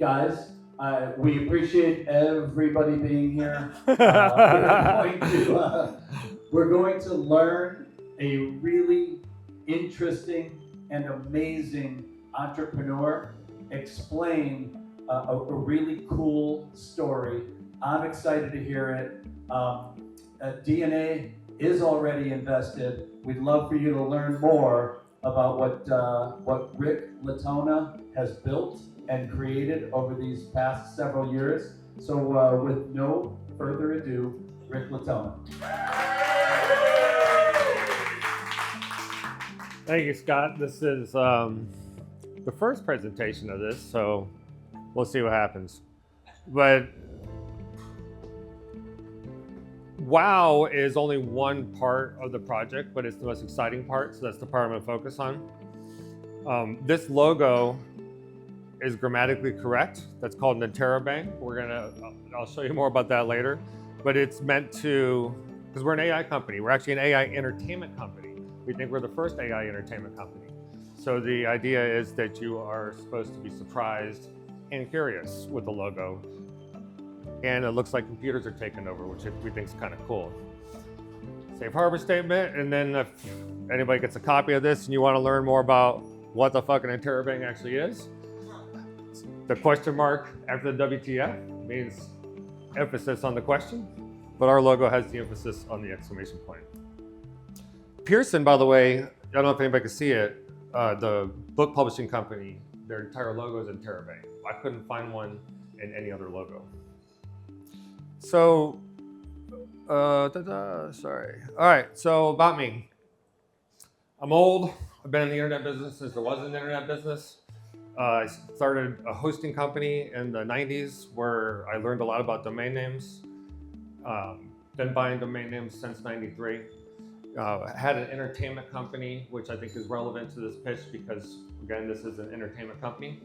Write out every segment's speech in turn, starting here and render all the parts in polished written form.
guys, we appreciate everybody being here. We're going to learn a really interesting and amazing entrepreneur explain a really cool story. I'm excited to hear it. DNA is already invested. We'd love for you to learn more about what Rick Latona has built and created over these past several years. So with no further ado, Rick Latona. Thank you, Scott. This is the first presentation of this, so we'll see what happens. But wow is only one part of the project, but it's the most exciting part, so that's the part I'm going to focus on. This logo is grammatically correct. That's called an interrobang. I'll show you more about that later. But it's meant to, because we're an AI company, we're actually an AI entertainment company. We think we're the first AI entertainment company. So the idea is that you are supposed to be surprised and curious with the logo. And it looks like computers are taking over, which we think is kind of cool. Safe harbor statement, and then if anybody gets a copy of this and you want to learn more about what the fucking interrobang actually is, the question mark after the WTF means emphasis on the question, but our logo has the emphasis on the exclamation point. Pearson, by the way, I don't know if anybody can see it, the book publishing company, their entire logo is interrobang. I couldn't find one in any other logo. So, sorry. All right, so about me. I'm old. I've been in the internet business since there was an internet business. I started a hosting company in the 90s where I learned a lot about domain names. Been buying domain names since 93. Had an entertainment company, which I think is relevant to this pitch because, again, this is an entertainment company.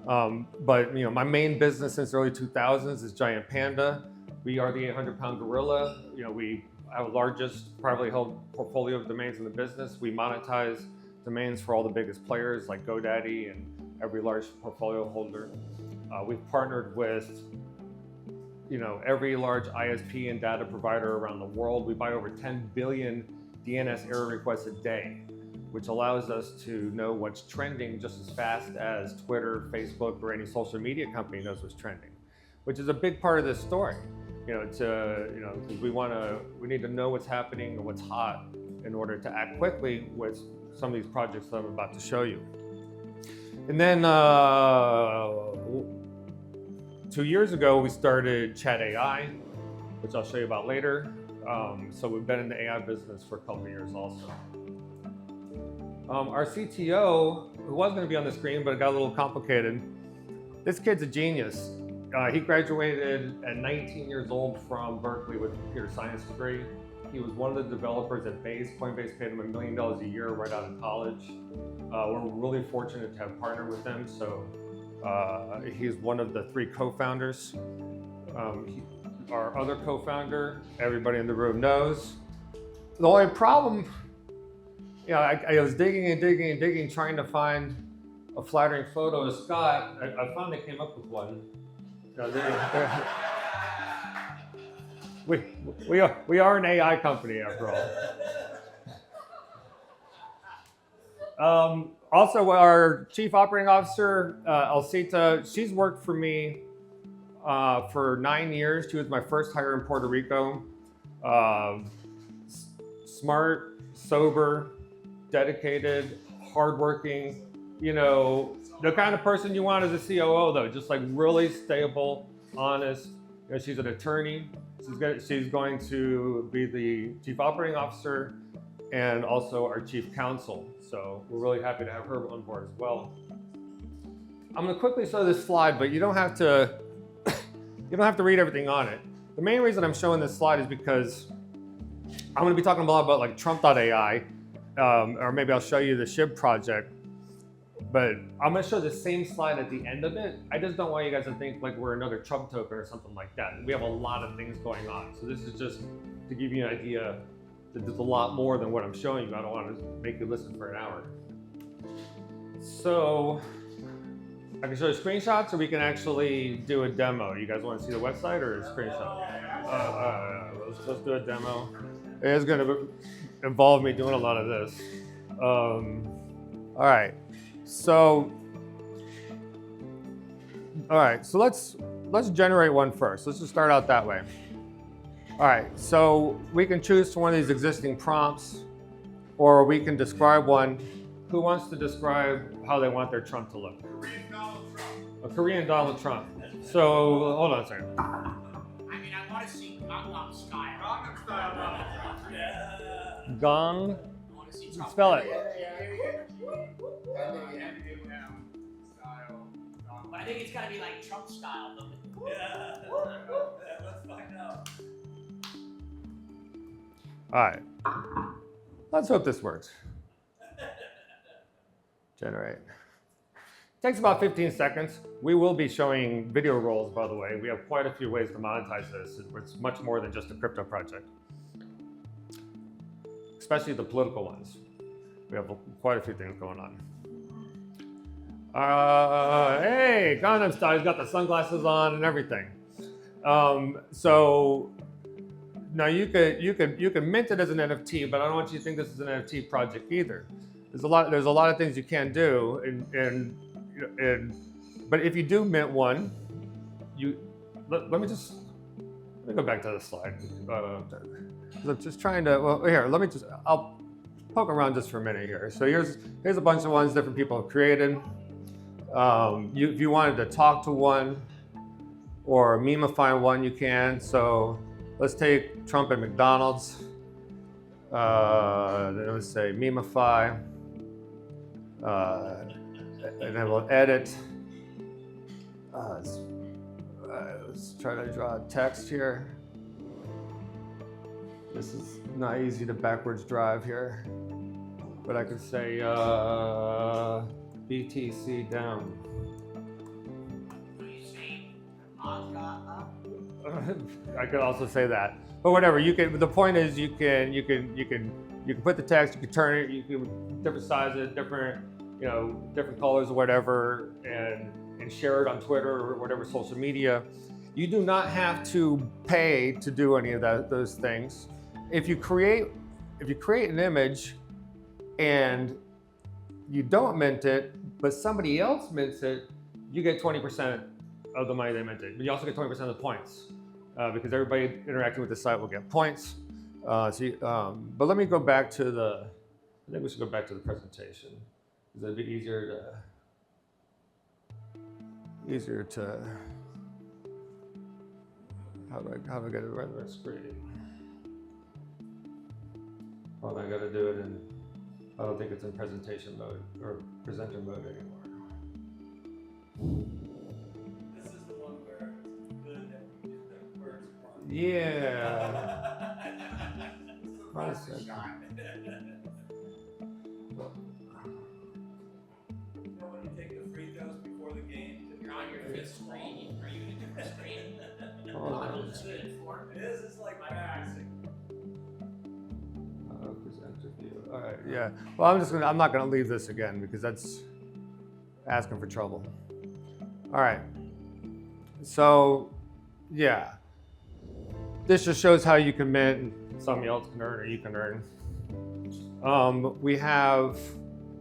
But my main business since the early 2000s is Giant Panda. We are the 800-pound gorilla. We have the largest privately held portfolio of domains in the business. We monetize domains for all the biggest players like GoDaddy and every large portfolio holder. We've partnered with every large ISP and data provider around the world. We buy over 10 billion DNS error requests a day, which allows us to know what's trending just as fast as Twitter, Facebook, or any social media company knows what's trending, which is a big part of this story. Because we need to know what's happening and what's hot in order to act quickly with some of these projects that I'm about to show you. And then 2 years ago, we started Chat AI, which I'll show you about later. So we've been in the AI business for a couple of years also. Our CTO, who was going to be on the screen, but it got a little complicated. This kid's a genius. He graduated at 19 years old from Berkeley with a computer science degree. He was one of the developers at Base. Coinbase paid him $1 million a year right out of college. We're really fortunate to have partnered with him. So he's one of the 3 co-founders. Our other co-founder, everybody in the room knows. The only problem, I was digging and digging and digging, trying to find a flattering photo of Scott. I finally came up with one. We are an AI company after all. Also, our chief operating officer, Alcita, she's worked for me for 9 years. She was my first hire in Puerto Rico. Smart, sober, dedicated, hardworking. The kind of person you want as a COO, though, just like really stable, honest. She's an attorney. She's going to be the chief operating officer and also our chief counsel. So we're really happy to have her on board as well. I'm going to quickly show this slide, but you don't have to read everything on it. The main reason I'm showing this slide is because I'm going to be talking a lot about like Trump.ai, or maybe I'll show you the SHIB project. But I'm going to show the same slide at the end of it. I just don't want you guys to think like we're another Trump token or something like that. We have a lot of things going on. So this is just to give you an idea that there's a lot more than what I'm showing you. I don't want to make you listen for an hour. So I can show you screenshots, or we can actually do a demo. You guys want to see the website or a screenshot? Let's do a demo. It is going to involve me doing a lot of this. All right. So let's generate one first. Let's just start out that way. All right. So we can choose one of these existing prompts, or we can describe one. Who wants to describe how they want their Trump to look? Korean Donald Trump. A Korean Donald Trump. So hold on a second. I mean, I want to see Gangnam Style. Gangnam Style Donald Trump. Yeah. Gong. I want to see Trump. Spell it. But I think it's got to be like Trump style. Yeah. Let's find out. All right. Let's hope this works. Generate. Takes about 15 seconds. We will be showing video rolls, by the way. We have quite a few ways to monetize this. It's much more than just a crypto project, especially the political ones. We have quite a few things going on. Hey, Gangnam Style, he's got the sunglasses on and everything. So now you could mint it as an NFT, but I don't want you to think this is an NFT project either. There's a lot of things you can do, but if you do mint one, let me go back to the slide. I'm just trying to. Well, here, I'll poke around just for a minute here. So here's a bunch of ones different people have created. If you wanted to talk to one or memeify one, you can. So let's take Trump at McDonald's. Then let's say memeify. And then we'll edit. Let's try to draw a text here. This is not easy to backwards drive here, but I could say BTC down. So you say Mazda up? I could also say that, but whatever. The point is, you can put the text, you can turn it, you can different sizes, different colors or whatever, and share it on Twitter or whatever social media. You do not have to pay to do any of those things. If you create an image and you don't mint it, but somebody else mints it, you get 20% of the money they minted. But you also get 20% of the points because everybody interacting with the site will get points. But let me go back to I think we should go back to the presentation. It's a bit easier to. How do I get it right on the screen? Well, I got to do it in. I don't think it's in presentation mode or presenter mode anymore. This is the one where it's good that we did the words wrong. Yeah. One second. You know when you take the free throws before the game? You're on your fifth screen. Are you in a different screen? Hold on. Model is good for. It is, it's like practicing. Presenter view. All right. Yeah. Well, I'm not gonna leave this again because that's asking for trouble. All right. So, yeah. This just shows how you can mint. Somebody else can earn, or you can earn. We have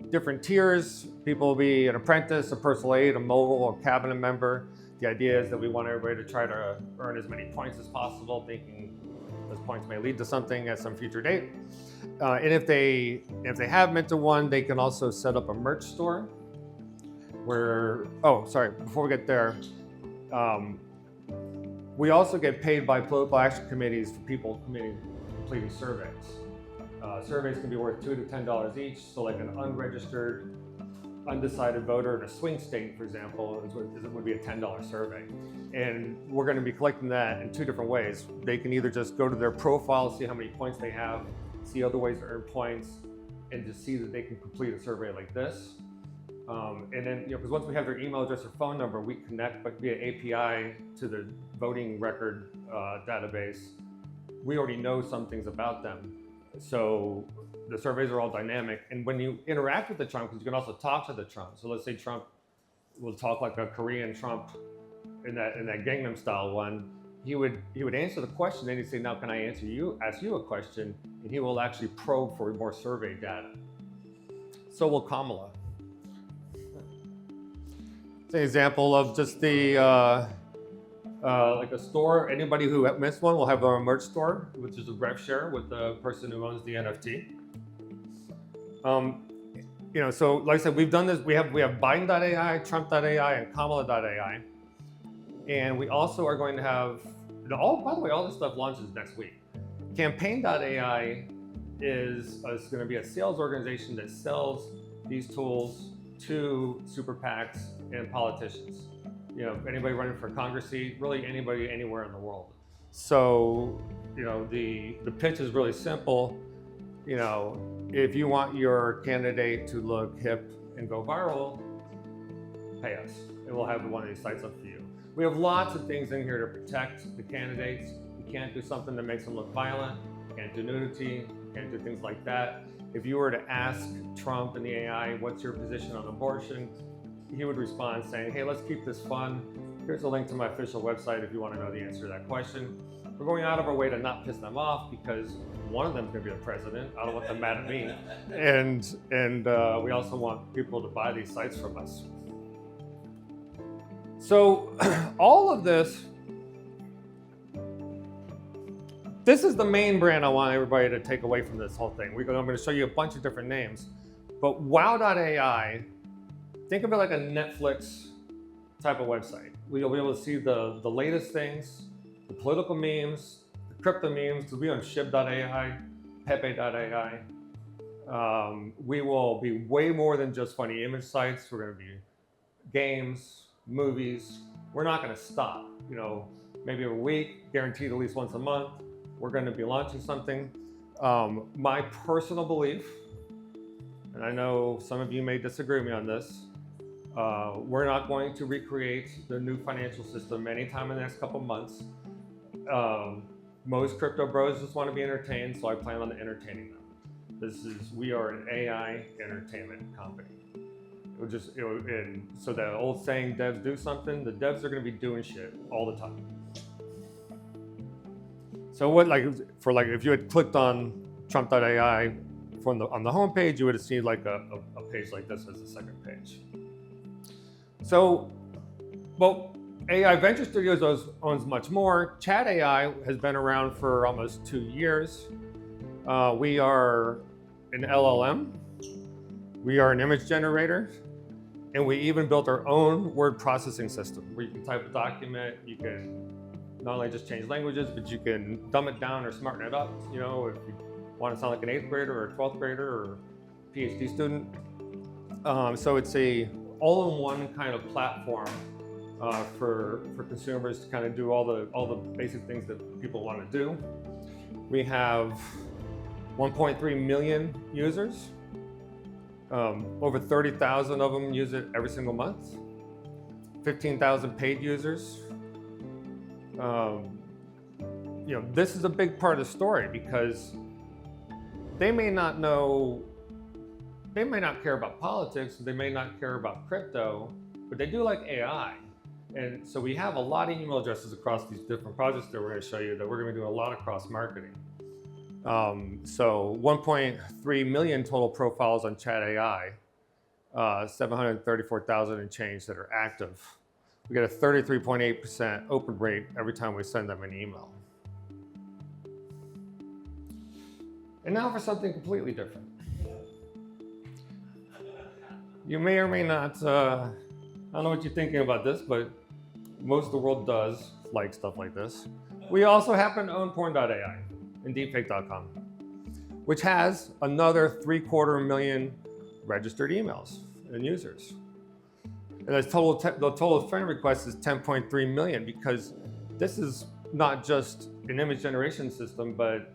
different tiers. People will be an apprentice, a personal aide, a mogul, a cabinet member. The idea is that we want everybody to try to earn as many points as possible, thinking those points may lead to something at some future date. And if they have minted one, they can also set up a merch store. Before we get there, we also get paid by political action committees for people completing surveys. Surveys can be worth $2 to $10 each. So like an unregistered, undecided voter in a swing state, for example, would be a $10 survey. And we're going to be collecting that in two different ways. They can either just go to their profile, see how many points they have, see other ways to earn points, and just see that they can complete a survey like this. And then, because once we have their email address or phone number, we connect via API to the voting record database. We already know some things about them. So the surveys are all dynamic. And when you interact with the Trump, because you can also talk to the Trump. So let's say Trump will talk like a Korean Trump in that Gangnam Style one. He would answer the question, then he'd say, "Now can I ask you a question?" And he will actually probe for more survey data. So will Kamala. It's an example of just the like a store. Anybody who missed one will have their own merch store, which is a rev share with the person who owns the NFT. You know, so like I said, we've done this. We have Biden.ai, Trump.ai, and Kamala.ai, and we also are going to have. By the way, all this stuff launches next week. Campaign.ai is going to be a sales organization that sells these tools to super PACs and politicians. You know, anybody running for Congress seat, really anybody anywhere in the world. So, you know, the pitch is really simple. You know, if you want your candidate to look hip and go viral, pay us, and we'll have one of these sites up for you. We have lots of things in here to protect the candidates. You can't do something that makes them look violent. You can't do nudity. You can't do things like that. If you were to ask Trump and the AI, what's your position on abortion? He would respond saying, hey, let's keep this fun. Here's a link to my official website if you want to know the answer to that question. We're going out of our way to not piss them off because one of them is going to be the president. I don't want them mad at me. And we also want people to buy these sites from us. So all of this is the main brand I want everybody to take away from this whole thing. I'm going to show you a bunch of different names, but wow.ai, think of it like a Netflix type of website. You'll be able to see the latest things, the political memes, the crypto memes, because we own Shib.ai, Pepe.ai. We will be way more than just funny image sites. We're going to be games, movies. We're not going to stop. You know, maybe a week, guaranteed at least once a month. We're going to be launching something. My personal belief, and I know some of you may disagree with me on this, we're not going to recreate the new financial system anytime in the next couple months. Most crypto bros just want to be entertained, so I plan on entertaining them. We are an AI entertainment company. And so that old saying, devs do something, the devs are going to be doing shit all the time. So if you had clicked on Trump.ai on the home page, you would have seen like a page like this as the second page. So, well, AI Venture Studios owns much more. Chat AI has been around for almost 2 years. We are an LLM. We are an image generator. And we even built our own word processing system where you can type a document, you can not only just change languages, but you can dumb it down or smarten it up. You know, if you want to sound like an 8th grader or a 12th grader or a PhD student. So it's a all-in-one kind of platform for consumers to kind of do all the basic things that people want to do. We have 1.3 million users. Over 30,000 of them use it every single month. 15,000 paid users. You know, this is a big part of the story because they may not care about politics, they may not care about crypto, but they do like AI. And so we have a lot of email addresses across these different projects that we're going to show you that we're going to be doing a lot of cross marketing. So 1.3 million total profiles on Chat AI, 734,000 and change that are active. We get a 33.8% open rate every time we send them an email. And now for something completely different. You may or may not, I don't know what you're thinking about this, but most of the world does like stuff like this. We also happen to own porn.ai and deepfake.com, which has another 750,000 registered emails and users. And the total friend requests is 10.3 million because this is not just an image generation system, but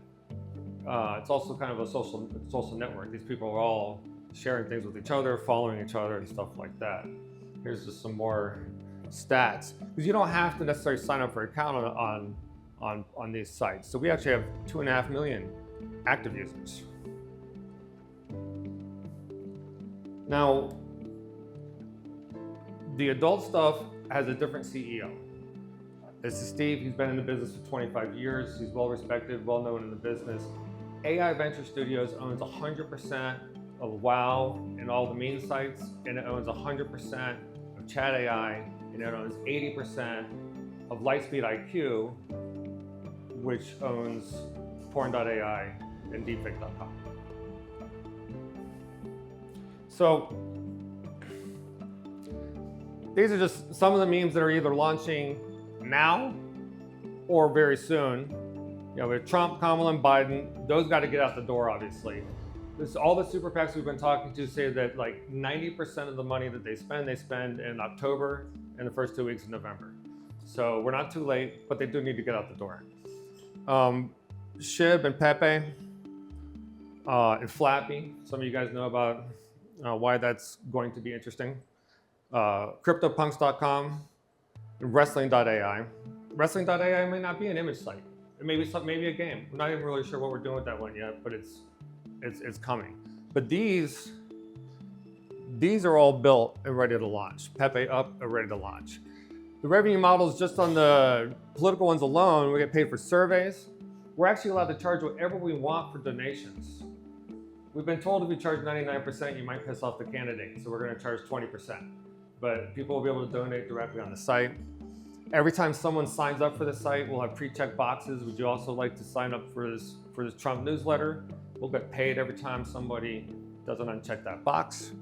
it's also kind of a social network. These people are all sharing things with each other, following each other and stuff like that. Here's just some more stats, because you don't have to necessarily sign up for an account on these sites. So we actually have 2.5 million active users. Now, The adult stuff has a different CEO. This is Steve. He's been in the business for 25 years. He's well respected, well known in the business. AI Venture Studios owns 100% of WoW and all the meme sites, and it owns 100% of Chat AI, and it owns 80% of Lightspeed IQ, which owns porn.ai and deepfake.com. So these are just some of the memes that are either launching now or very soon. You know, with Trump, Kamala, and Biden, those got to get out the door, obviously. All the super PACs we've been talking to say that like 90% of the money that they spend in October and the first 2 weeks of November. So we're not too late, but they do need to get out the door. Shib and Pepe and Flappy, some of you guys know about why that's going to be interesting. CryptoPunks.com and Wrestling.ai. Wrestling.ai may not be an image site. It may be maybe a game. We're not even really sure what we're doing with that one yet, but it's coming. But these are all built and ready to launch. Pepe up and ready to launch. The revenue models just on the political ones alone, we get paid for surveys. We're actually allowed to charge whatever we want for donations. We've been told if we charge 99%, you might piss off the candidate, so we're going to charge 20%. But people will be able to donate directly on the site. Every time someone signs up for the site, we'll have pre-check boxes. Would you also like to sign up for this Trump newsletter? We'll get paid every time somebody doesn't uncheck that box.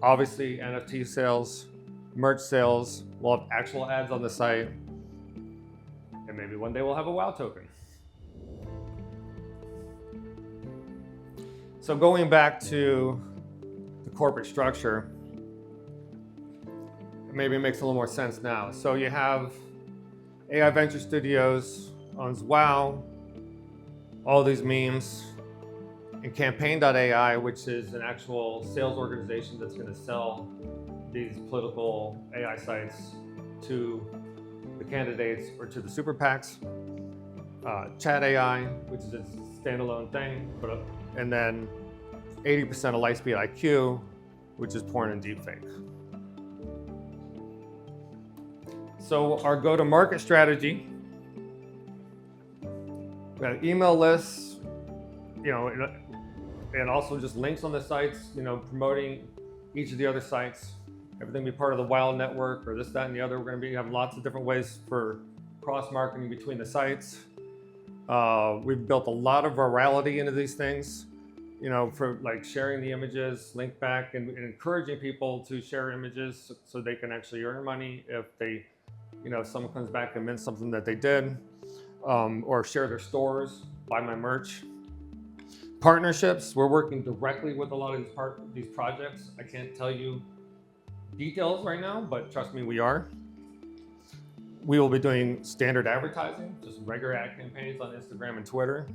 Obviously, NFT sales, merch sales, we'll have actual ads on the site, and maybe one day we'll have a WoW token. So going back to the corporate structure, maybe it makes a little more sense now. So you have AI Venture Studios owns WoW, all these memes, and Campaign.ai, which is an actual sales organization that's going to sell these political AI sites to the candidates or to the super PACs. Chat AI, which is a standalone thing, and then 80% of Lightspeed IQ, which is porn and deepfake. So our go-to-market strategy, we have email lists, and also just links on the sites, promoting each of the other sites. Everything be part of the WOW network or this, that, and the other. We're going to have lots of different ways for cross-marketing between the sites. We've built a lot of virality into these things, for like sharing the images, link back, and encouraging people to share images so they can actually earn money if they, if someone comes back and mints something that they did, or share their stores, buy my merch. Partnerships, we're working directly with a lot of these projects. I can't tell you details right now, but trust me, we are. We will be doing standard advertising, just regular ad campaigns on Instagram and Twitter.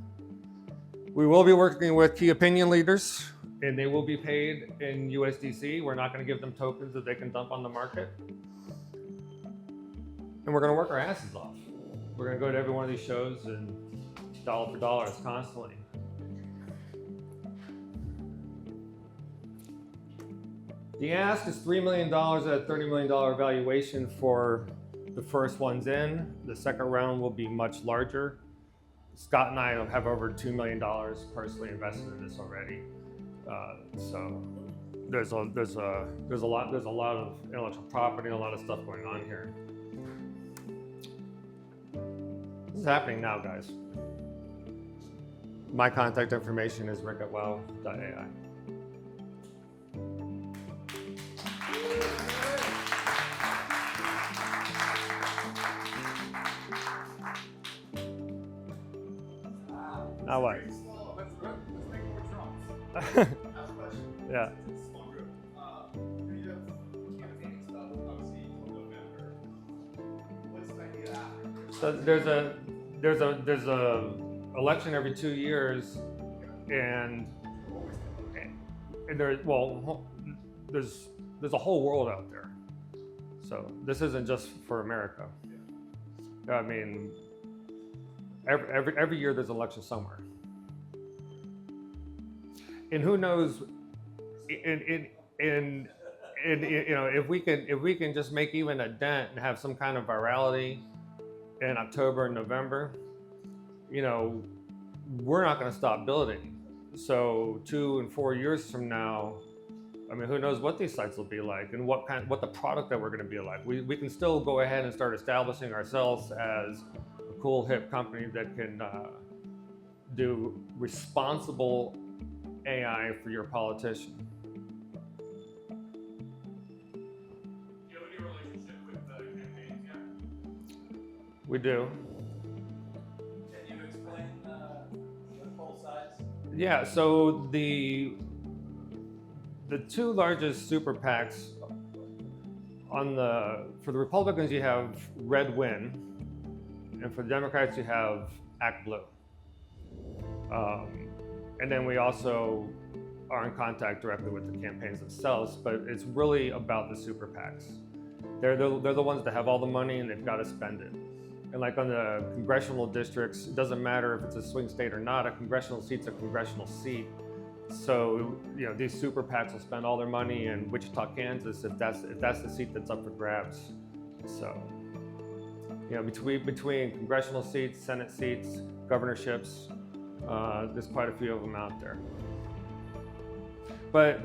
We will be working with key opinion leaders, and they will be paid in USDC. We're not going to give them tokens that they can dump on the market. And we're going to work our asses off. We're going to go to every one of these shows and dollar for dollars constantly. The ask is $3 million at a $30 million valuation for the first ones in. The second round will be much larger. Scott and I have over $2 million personally invested in this already. So there's a lot of intellectual property and a lot of stuff going on here. This is happening now, guys. My contact information is rick@wow.ai. Now what? Let's make more Trumps. Yeah. Small group. You have campaigning stuff, obviously, till November. What's the idea after? So there's a election every 2 years, and there's a whole world out there. So this isn't just for America. I mean, every year there's an election somewhere, and who knows? In if we can just make even a dent and have some kind of virality in October and November, we're not going to stop building. So 2 and 4 years from now, I mean, who knows what these sites will be like and what the product that we're going to be like. We can still go ahead and start establishing ourselves as a cool, hip company that can do responsible AI for your politician. Do you have any relationship with the campaigns yet? We do. Can you explain both sides? Yeah, so the 2 largest super PACs for the Republicans you have Red Win, and for the Democrats you have Act Blue. And then we also are in contact directly with the campaigns themselves, but it's really about the super PACs. They're the ones that have all the money and they've got to spend it. And like on the congressional districts, it doesn't matter if it's a swing state or not, a congressional seat's a congressional seat. So, these super PACs will spend all their money in Wichita, Kansas, if that's the seat that's up for grabs. So, between congressional seats, Senate seats, governorships, there's quite a few of them out there. But,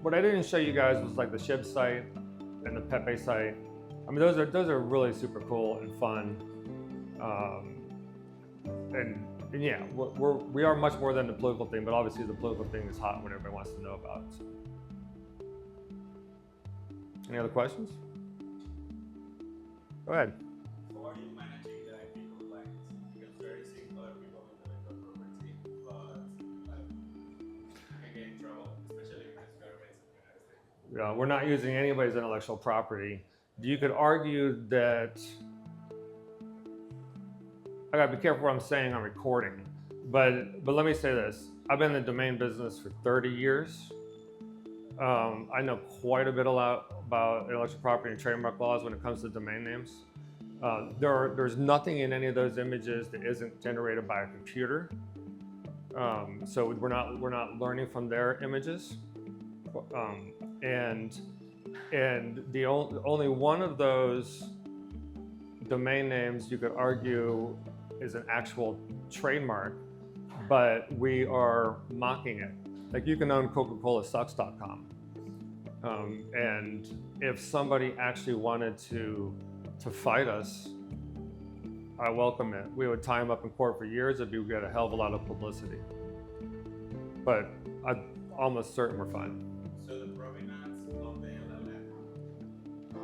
what I didn't show you guys was like the SHIB site and the Pepe site. I mean, those are really super cool and fun. And yeah, we are much more than the political thing, but obviously the political thing is hot when everybody wants to know about it. So. Any other questions? Go ahead. So how are you managing the IP compliance? Because very similar people with intellectual property, but you can get in trouble, especially because you are based in the United States. Yeah, we're not using anybody's intellectual property. You could argue that I gotta be careful what I'm saying on recording, but let me say this: I've been in the domain business for 30 years. I know quite a bit about intellectual property and trademark laws when it comes to domain names. There's nothing in any of those images that isn't generated by a computer. So we're not learning from their images, and the only one of those domain names you could argue is an actual trademark, but we are mocking it. Like you can own Coca-ColaSucks.com, and if somebody actually wanted to fight us, I welcome it. We would tie them up in court for years. It'd be get a hell of a lot of publicity, but I'm almost certain we're fine. So the provenance of the LLM, the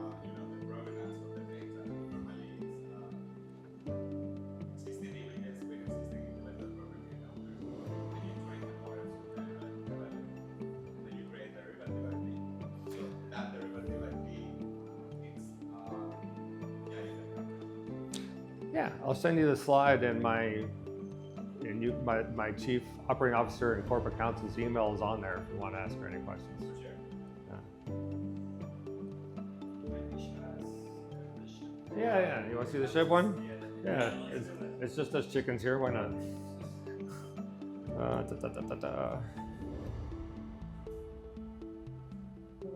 provenance of the data normally is existing images with existing intellectual property numbers. Then you train the models with the LLM. Then you create derivative IP. So that derivative IP is Yeah, I'll send you the slide, and my chief operating officer and corporate counsel's email is on there if you want to ask her any questions. Sure. Yeah. You want to see the SHIB one? Yeah. It's just us chickens here. Why not?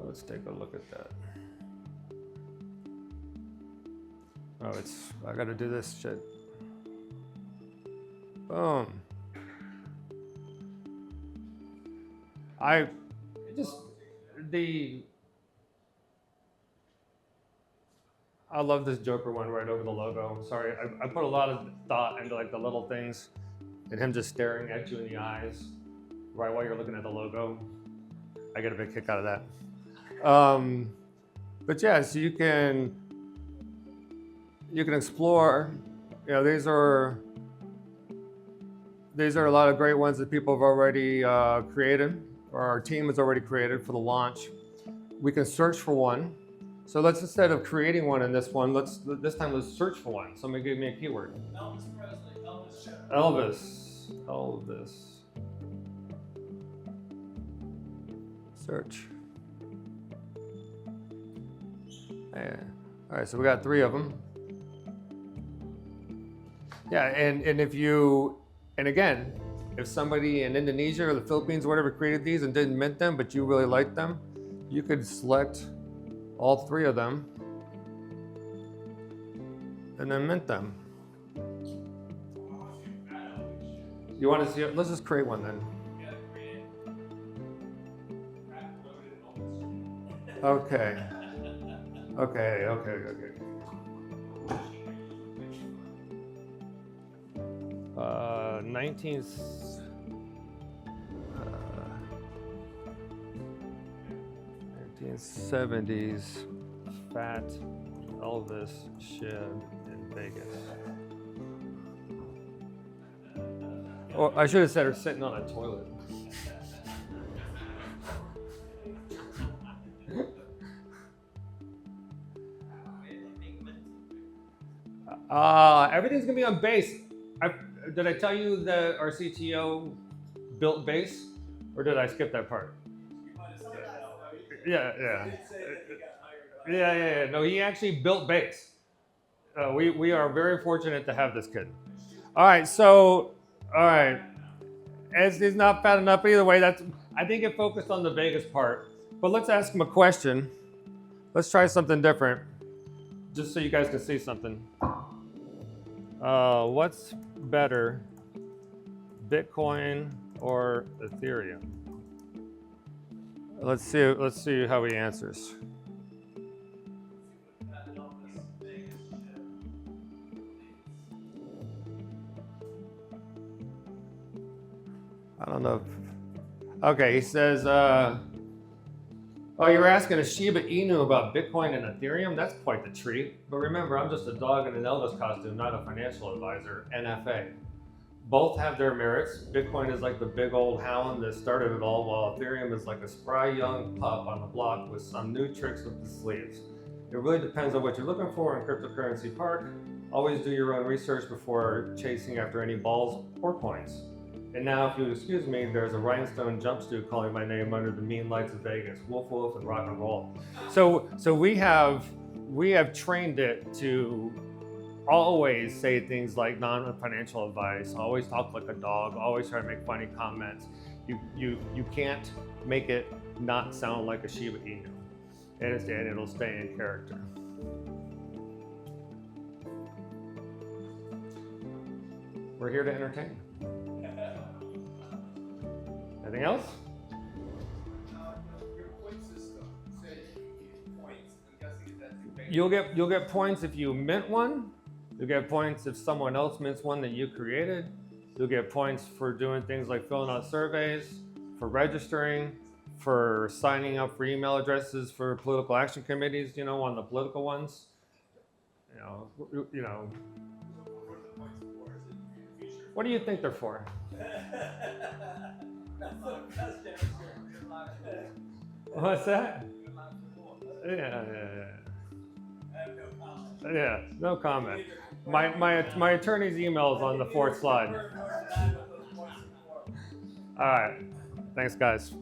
Let's take a look at that. Oh, I got to do this shit. Boom. I love this Joker one right over the logo. Sorry, I put a lot of thought into like the little things, and him just staring at you in the eyes right while you're looking at the logo. I get a big kick out of that. But yeah, so you can explore. These are a lot of great ones that people have already created, or our team has already created for the launch. We can search for one. So let's, instead of creating one in this one, this time let's search for one. Somebody give me a keyword. Elvis Presley. Elvis. Search. Yeah. All right, so we got 3 of them. Yeah, and again, if somebody in Indonesia or the Philippines or whatever created these and didn't mint them, but you really liked them, You could select all 3 of them and then mint them. You want to see it? Let's just create one then. Okay. 1970s fat Elvis shed in Vegas. Or I should have said her sitting on a toilet. Everything's gonna be on base. Did I tell you that our CTO built base, or did I skip that part? Yeah. No, he actually built base. We are very fortunate to have this kid. All right, as he's not fat enough either way. I think it focused on the Vegas part, but let's ask him a question. Let's try something different, just so you guys can see something. What's better, Bitcoin or Ethereum? Let's see how he answers. I don't know. Okay, he says, oh, you're asking a Shiba Inu about Bitcoin and Ethereum? That's quite the treat. But remember, I'm just a dog in an Elvis costume, not a financial advisor, NFA. Both have their merits. Bitcoin is like the big old hound that started it all, while Ethereum is like a spry young pup on the block with some new tricks up the sleeves. It really depends on what you're looking for in cryptocurrency park. Always do your own research before chasing after any balls or coins. And now, if you'll excuse me, there's a rhinestone jumpsuit calling my name under the mean lights of Vegas. Woof woof and rock and roll. So we have trained it to always say things like non-financial advice, always talk like a dog, always try to make funny comments. You can't make it not sound like a Shiba Inu, and it'll stay in character. We're here to entertain. Anything else? Your point system, say points, I'm guessing that's You'll get points if you mint one. You'll get points if someone else mints one that you created. You'll get points for doing things like filling out surveys, for registering, for signing up for email addresses for political action committees, on the political ones. What do you think they're for? What's that? Yeah, no comment. My attorney's email is on the 4th slide. All right, thanks guys.